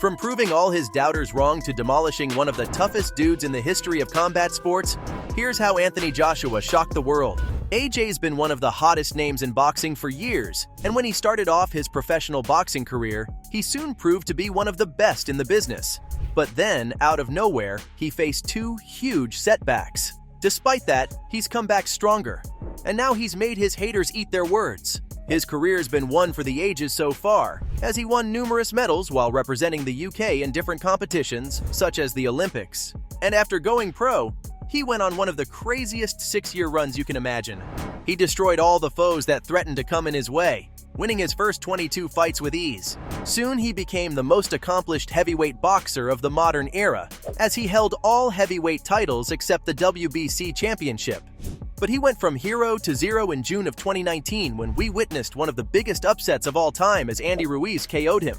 From proving all his doubters wrong to demolishing one of the toughest dudes in the history of combat sports, here's how Anthony Joshua shocked the world. AJ's been one of the hottest names in boxing for years, and when he started off his professional boxing career, he soon proved to be one of the best in the business. But then, out of nowhere, he faced two huge setbacks. Despite that, he's come back stronger, and now he's made his haters eat their words. His career's been one for the ages so far, as he won numerous medals while representing the UK in different competitions, such as the Olympics. And after going pro, he went on one of the craziest 6-year runs you can imagine. He destroyed all the foes that threatened to come in his way, winning his first 22 fights with ease. Soon he became the most accomplished heavyweight boxer of the modern era, as he held all heavyweight titles except the WBC championship. But he went from hero to zero in June of 2019 when we witnessed one of the biggest upsets of all time as Andy Ruiz KO'd him.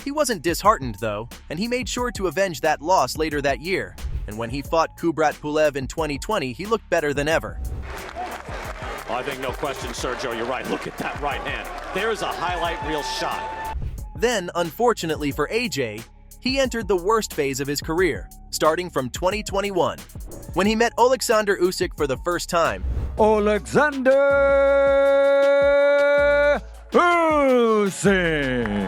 He wasn't disheartened though, and he made sure to avenge that loss later that year. And when he fought Kubrat Pulev in 2020, he looked better than ever. I think no question, Sergio, you're right. Look at that right hand. There's a highlight reel shot. Then, unfortunately for AJ, he entered the worst phase of his career, starting from 2021, when he met Alexander Usyk for the first time. Alexander Usyk!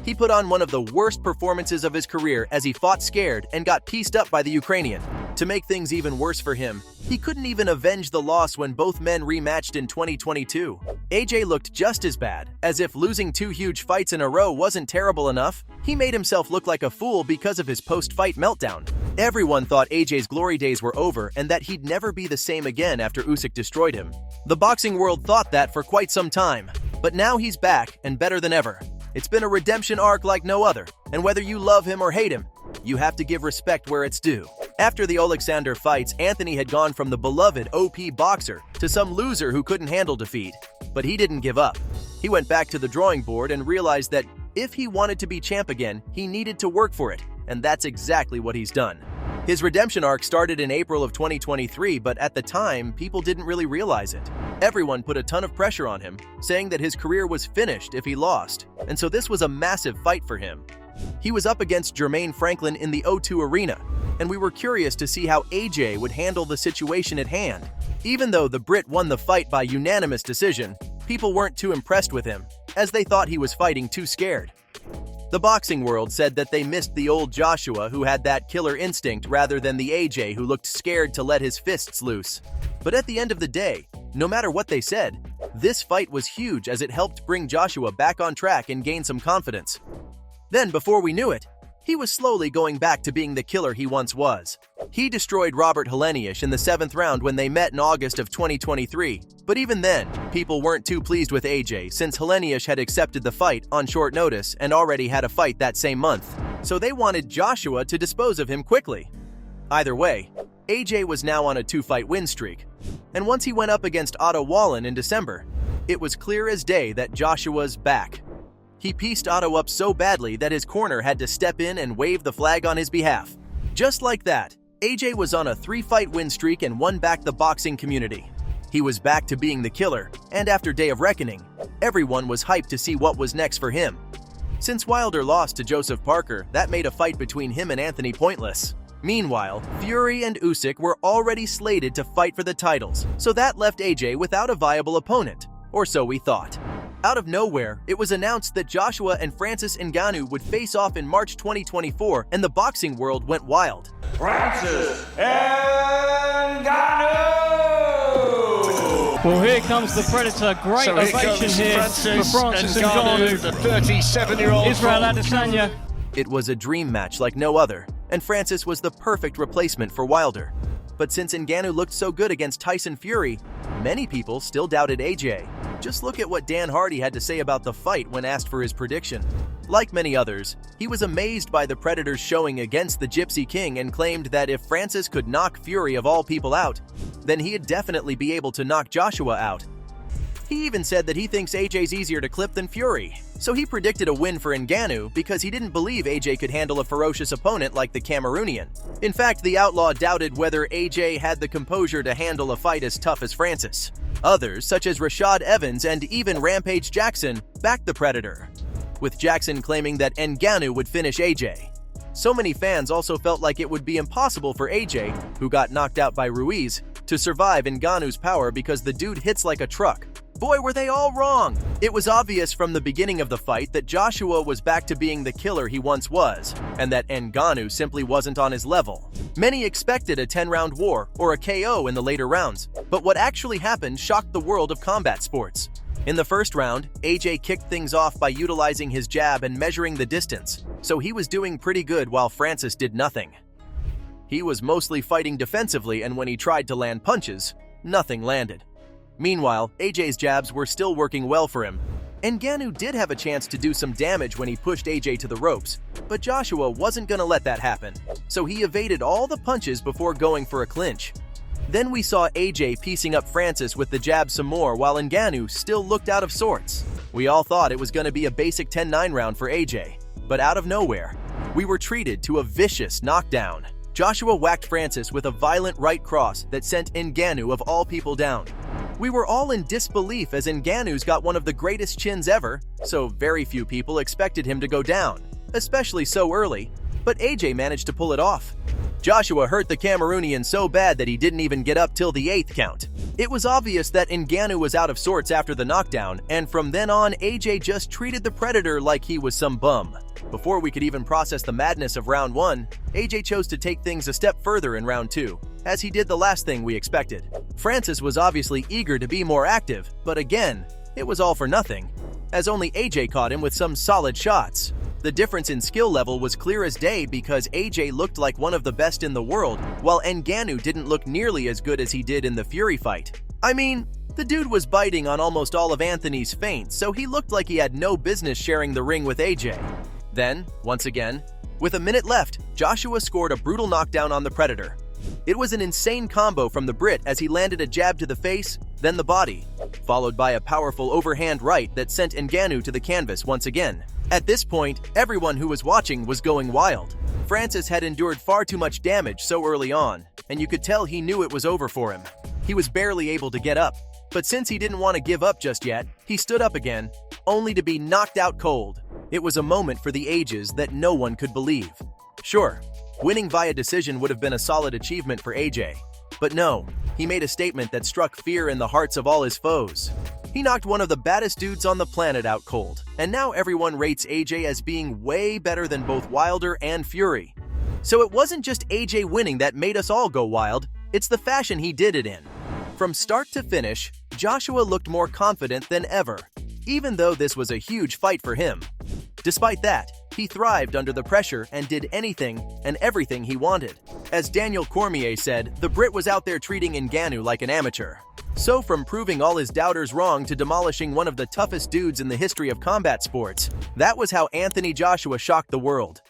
He put on one of the worst performances of his career as he fought scared and got pieced up by the Ukrainian. To make things even worse for him, he couldn't even avenge the loss when both men rematched in 2022. AJ looked just as bad, as if losing two huge fights in a row wasn't terrible enough. He made himself look like a fool because of his post-fight meltdown. Everyone thought AJ's glory days were over and that he'd never be the same again after Usyk destroyed him. The boxing world thought that for quite some time, but now he's back and better than ever. It's been a redemption arc like no other, and whether you love him or hate him, you have to give respect where it's due. After the Alexander fights, Anthony had gone from the beloved OP boxer to some loser who couldn't handle defeat. But he didn't give up. He went back to the drawing board and realized that if he wanted to be champ again, he needed to work for it, and that's exactly what he's done. His redemption arc started in April of 2023, but at the time, people didn't really realize it. Everyone put a ton of pressure on him, saying that his career was finished if he lost, and so this was a massive fight for him. He was up against Jermaine Franklin in the O2 Arena, and we were curious to see how AJ would handle the situation at hand. Even though the Brit won the fight by unanimous decision, people weren't too impressed with him, as they thought he was fighting too scared. The boxing world said that they missed the old Joshua who had that killer instinct rather than the AJ who looked scared to let his fists loose. But at the end of the day, no matter what they said, this fight was huge as it helped bring Joshua back on track and gain some confidence. Then, before we knew it, he was slowly going back to being the killer he once was. He destroyed Robert Helenius in the 7th round when they met in August of 2023. But even then, people weren't too pleased with AJ since Helenius had accepted the fight on short notice and already had a fight that same month. So they wanted Joshua to dispose of him quickly. Either way, AJ was now on a 2-fight win streak. And once he went up against Otto Wallin in December, it was clear as day that Joshua's back. He pieced Otto up so badly that his corner had to step in and wave the flag on his behalf. Just like that, AJ was on a 3-fight win streak and won back the boxing community. He was back to being the killer, and after Day of Reckoning, everyone was hyped to see what was next for him. Since Wilder lost to Joseph Parker, that made a fight between him and Anthony pointless. Meanwhile, Fury and Usyk were already slated to fight for the titles, so that left AJ without a viable opponent, or so we thought. Out of nowhere, it was announced that Joshua and Francis Ngannou would face off in March 2024, and the boxing world went wild. Francis Ngannou! Well, here comes the Predator. Great ovation here for Francis Ngannou, the 37-year-old Israel Adesanya. It was a dream match like no other, and Francis was the perfect replacement for Wilder. But since Ngannou looked so good against Tyson Fury, many people still doubted AJ. Just look at what Dan Hardy had to say about the fight when asked for his prediction. Like many others, he was amazed by the Predator's showing against the Gypsy King and claimed that if Francis could knock Fury of all people out, then he'd definitely be able to knock Joshua out. He even said that he thinks AJ's easier to clip than Fury, so he predicted a win for Ngannou because he didn't believe AJ could handle a ferocious opponent like the Cameroonian. In fact, the outlaw doubted whether AJ had the composure to handle a fight as tough as Francis. Others, such as Rashad Evans and even Rampage Jackson, backed the Predator. with Jackson claiming that Ngannou would finish AJ. So many fans also felt like it would be impossible for AJ, who got knocked out by Ruiz, to survive Ngannou's power because the dude hits like a truck. Boy, were they all wrong! It was obvious from the beginning of the fight that Joshua was back to being the killer he once was, and that Ngannou simply wasn't on his level. Many expected a 10-round war or a KO in the later rounds, but what actually happened shocked the world of combat sports. In the first round, AJ kicked things off by utilizing his jab and measuring the distance, so he was doing pretty good while Francis did nothing. He was mostly fighting defensively, and when he tried to land punches, nothing landed. Meanwhile, AJ's jabs were still working well for him. Ngannou did have a chance to do some damage when he pushed AJ to the ropes, but Joshua wasn't gonna let that happen, so he evaded all the punches before going for a clinch. Then we saw AJ piecing up Francis with the jab some more while Ngannou still looked out of sorts. We all thought it was gonna be a basic 10-9 round for AJ, but out of nowhere, we were treated to a vicious knockdown. Joshua whacked Francis with a violent right cross that sent Ngannou of all people down. We were all in disbelief as Ngannou's got one of the greatest chins ever, so very few people expected him to go down, especially so early, but AJ managed to pull it off. Joshua hurt the Cameroonian so bad that he didn't even get up till the 8th count. It was obvious that Ngannou was out of sorts after the knockdown, and from then on, AJ just treated the Predator like he was some bum. Before we could even process the madness of round 1, AJ chose to take things a step further in round 2, as he did the last thing we expected. Francis was obviously eager to be more active, but again, it was all for nothing, as only AJ caught him with some solid shots. The difference in skill level was clear as day because AJ looked like one of the best in the world, while Ngannou didn't look nearly as good as he did in the Fury fight. I mean, the dude was biting on almost all of Anthony's feints, so he looked like he had no business sharing the ring with AJ. Then, once again, with a minute left, Joshua scored a brutal knockdown on the Predator. It was an insane combo from the Brit as he landed a jab to the face, then the body, followed by a powerful overhand right that sent Ngannou to the canvas once again. At this point, everyone who was watching was going wild. Francis had endured far too much damage so early on, and you could tell he knew it was over for him. He was barely able to get up, but since he didn't want to give up just yet, he stood up again, only to be knocked out cold. It was a moment for the ages that no one could believe. Sure, winning via decision would have been a solid achievement for AJ, but no, he made a statement that struck fear in the hearts of all his foes. He knocked one of the baddest dudes on the planet out cold, and now everyone rates AJ as being way better than both Wilder and Fury. So it wasn't just AJ winning that made us all go wild, it's the fashion he did it in. From start to finish, Joshua looked more confident than ever, even though this was a huge fight for him. Despite that, he thrived under the pressure and did anything and everything he wanted. As Daniel Cormier said, the Brit was out there treating Ngannou like an amateur. So from proving all his doubters wrong to demolishing one of the toughest dudes in the history of combat sports, that was how Anthony Joshua shocked the world.